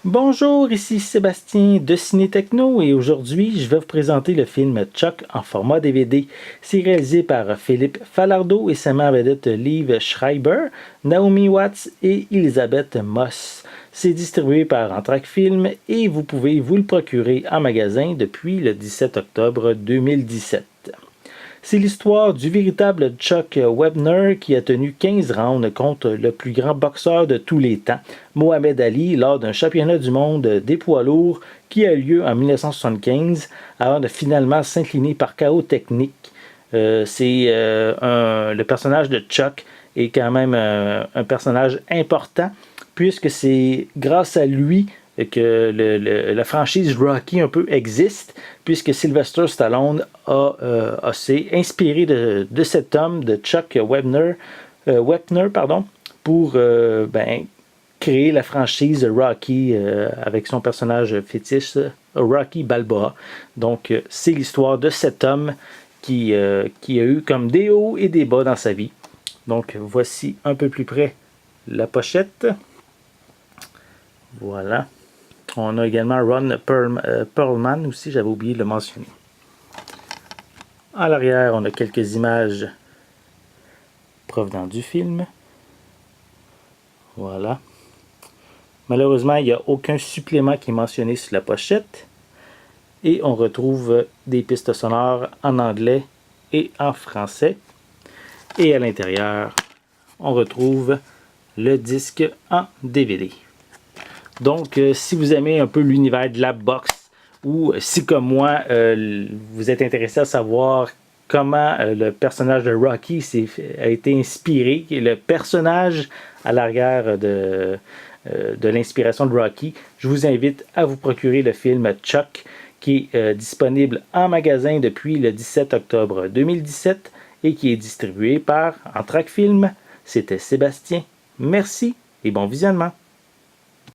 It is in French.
Bonjour, ici Sébastien de Ciné Techno et aujourd'hui je vais vous présenter le film Chuck en format DVD. C'est réalisé par Philippe Falardeau et sa mère vedette Liv Schreiber, Naomi Watts et Elisabeth Moss. C'est distribué par Amtrak Film et vous pouvez vous le procurer en magasin depuis le 17 octobre 2017. C'est l'histoire du véritable Chuck Webner qui a tenu 15 rounds contre le plus grand boxeur de tous les temps, Mohamed Ali, lors d'un championnat du monde des poids lourds qui a eu lieu en 1975 avant de finalement s'incliner par chaos technique. Le personnage de Chuck est quand même un personnage important puisque c'est grâce à lui que la franchise Rocky un peu existe, puisque Sylvester Stallone s'est inspiré de cet homme, de Chuck Wepner, pour créer la franchise Rocky avec son personnage fétiche, Rocky Balboa. Donc, c'est l'histoire de cet homme qui a eu comme des hauts et des bas dans sa vie. Donc, voici un peu plus près la pochette. Voilà. On a également Ron Perlman aussi, j'avais oublié de le mentionner. À l'arrière, on a quelques images provenant du film. Voilà. Malheureusement, il n'y a aucun supplément qui est mentionné sur la pochette. Et on retrouve des pistes sonores en anglais et en français. Et à l'intérieur, on retrouve le disque en DVD. Donc, si vous aimez un peu l'univers de la boxe, ou si comme moi, vous êtes intéressé à savoir comment le personnage de Rocky a été inspiré, le personnage à l'arrière de l'inspiration de Rocky, je vous invite à vous procurer le film Chuck, qui est disponible en magasin depuis le 17 octobre 2017 et qui est distribué par Amtrak Film. C'était Sébastien. Merci et bon visionnement.